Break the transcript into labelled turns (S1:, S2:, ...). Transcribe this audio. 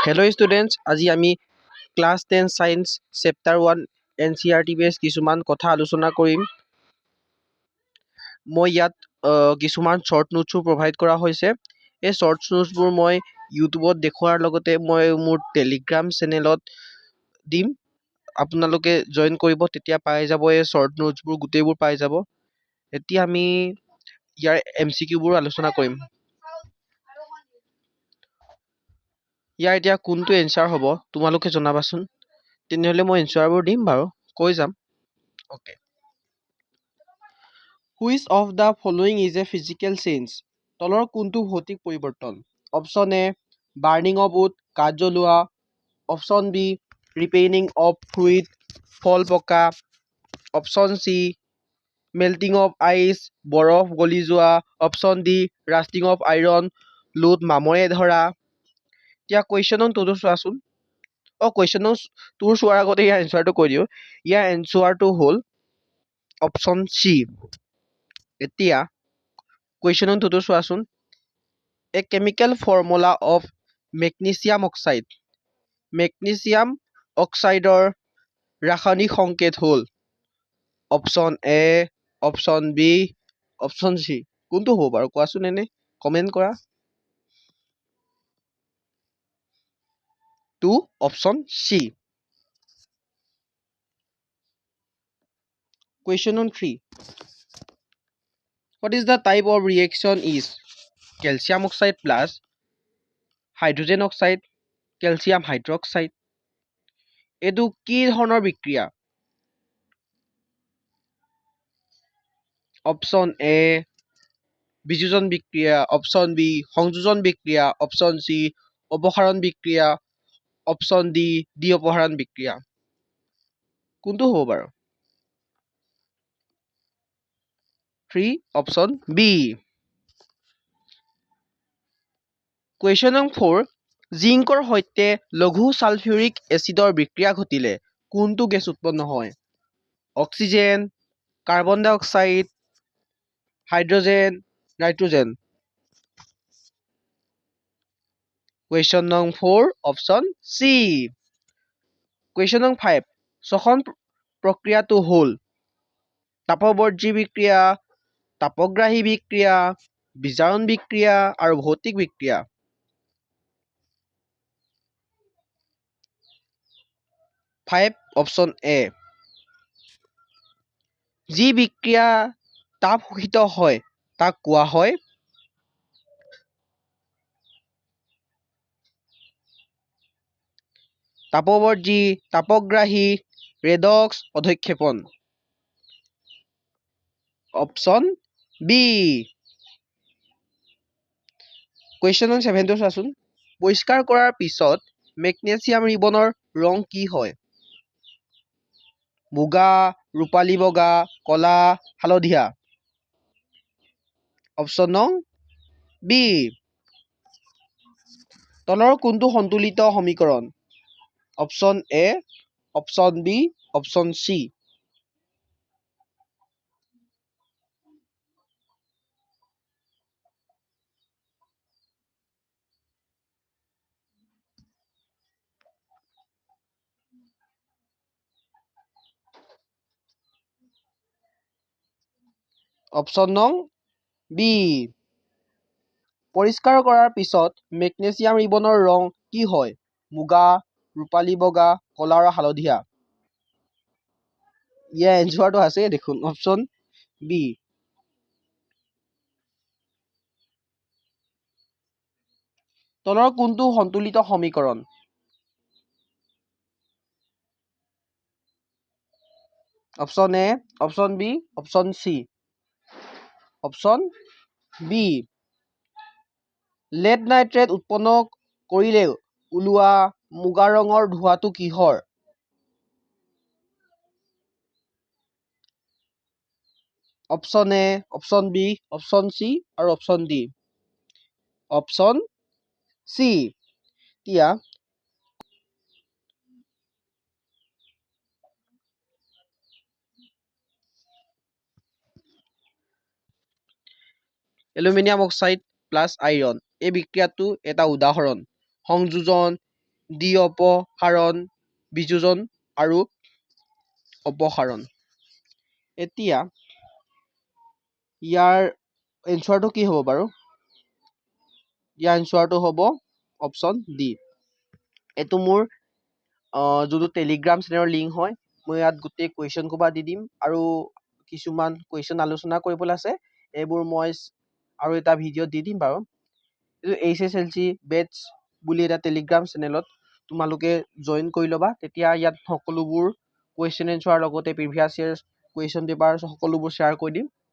S1: Hello students, আজি আমি class 10 science chapter 1 NCERT base কিছুমান কথা আলোচনা কৰিম। মই ইয়াত কিছুমান শৰ্ট নোটছো প্ৰভাইড কৰা হৈছে। এই শৰ্ট নোটছবোৰ মই ইউটিউবত দেখুৱাৰ লগতে মই মোৰ টেলিগ্ৰাম চেনেলত দিম। আপোনালোকে জয়েন কৰিব, তেতিয়া পাই যাব এই শৰ্ট নোটছবোৰ গোটেইবোৰ পাই যাব। এতিয়া আমি ইয়াৰ MCQবোৰ আলোচনা কৰিম। ইয়াৰ এতিয়া কোনটো এনসাৰ হ'ব তোমালোকে জনাবাচোন, তেনেহ'লে মই এনসাৰবোৰ দিম বাৰু, কৈ যাম। Okay, which of the following is a physical change? তলৰ কোনটো ভৌতিক পৰিৱৰ্তন? Option A burning of wood, কাঠ জ্বলোৱা। Option B ripening of fluid, ফল পকা। Option C melting of ice, বৰফ গলি যোৱা। Option D rusting of iron, লোড মামৰে ধৰা। এতিয়া কুৱেশ্যন নং 2 চোৱাচোন। কুৱেশ্যন নং 2 চোৱাৰ আগতে ইয়াৰ এনচাৰটো কৈ দিওঁ। ইয়াৰ এনচাৰটো হ'ল অপশ্যন চি। এতিয়া কুৱেশ্যন নং 2 চোৱাচোন। A chemical formula of magnesium oxide. Magnesium অক্সাইডৰ ৰাসায়নিক সংকেত হ'ল option A, option B, option C. কোনটো হ'ব বাৰু কোৱাচোন, এনে কমেণ্ট কৰা। Two option C. Question on 3. What is the type of reaction is calcium oxide plus hydrogen oxide, calcium hydroxide? এইটো কি ধৰণৰ বিক্ৰিয়া? অপশ্যন এ বিযোজন বিক্ৰিয়া, অপশ্যন বি সংযোজন বিক্ৰিয়া, অপশ্যন চি অপসাৰণ বিক্ৰিয়া, অপশ্যন ডি দ্বি অপসাৰণ বিক্ৰিয়া। কোনটো হ'ব বাৰু? 3 অপশ্যন বি। কুৱেশ্যন নং 4, জিংকৰ সৈতে লঘু ছালফিউৰিক এচিডৰ বিক্ৰিয়া ঘটিলে কোনটো গেছ উৎপন্ন হয়? অক্সিজেন, কাৰ্বন ডাই অক্সাইড, হাইড্ৰজেন, নাইট্ৰজেন। কুৱেশ্যন নং 4 অপশ্যন চি। কুৱেশ্যন নং 5, শ্বসন প্ৰক্ৰিয়াটো হ'ল তাপবৰ্জী বিক্ৰিয়া, তাপগ্ৰাহী বিক্ৰিয়া, বিজাৰণ বিক্ৰিয়া আৰু ভৌতিক বিক্ৰিয়া। 5 অপশ্যন এ। যি বিক্ৰিয়া তাপ শোষিত হয় তাক কোৱা হয় তাপবৰ্জী, তাপগ্ৰাহী, ৰেডক্স, অধক্ষেপণ। Option B. কুৱেশ্যন নং 7 চোৱাচোন। পৰিষ্কাৰ কৰাৰ পিছত মেগনেছিয়াম ৰিবনৰ ৰং কি হয়? মুগা, ৰূপালী বগা, কলা, হালধীয়া। অপশ্যন নং বি। তলৰ কোনটো সন্তুলিত সমীকৰণ? Option A, option B, option C. Option নং বি। পৰিষ্কাৰ কৰাৰ পিছত মেগনেছিয়াম ৰিবনৰ ৰং কি হয়? মুগা, ৰূপালী বগা, কলা আৰু হালধীয়া। ইয়াৰ এনচাৰটো আছে দেখোন, অপশ্যন বি। তলৰ কোনটো সন্তুলিত সমীকৰণ? Option A, option B, option C. Option B. Lead nitrate উৎপন্ন কৰিলে ওলোৱা মুগা ৰঙৰ ধোঁৱাটো কিহৰ? Option A, option B, option C আৰু অপশ্যন ডি। Option C. এতিয়া এলুমিনিয়াম অক্সাইড প্লাছ আইৰণ, এই বিক্ৰিয়াটো এটা উদাহৰণ। সংযোজন, ডি অপসাৰণ, বিযোজন আৰু অপসাৰণ। এতিয়া ইয়াৰ এনচাৰটো কি হ'ব বাৰু? ইয়াৰ এনচাৰটো হ'ব অপশ্যন ডি। এইটো মোৰ যোনটো টেলিগ্ৰাম চেনেলৰ লিংক হয়, মই ইয়াত গোটেই কুৱেশ্যন সোপা দি দিম আৰু কিছুমান কুৱেশ্যন আলোচনা কৰিবলৈ আছে, এইবোৰ মই আৰু এটা ভিডিঅ'ত দি দিম বাৰু। এইটো HSLC বেটছ বুলি এটা টেলিগ্ৰাম চেনেলত তোমালোকে জইন কৰি ল'বা, তেতিয়া ইয়াত সকলোবোৰ কুৱেশ্যন এনচাৰ লগতে প্ৰিভিয়াছ ইয়েৰ কুৱেশ্যন পেপাৰ সকলোবোৰ শ্বেয়াৰ কৰি দিম।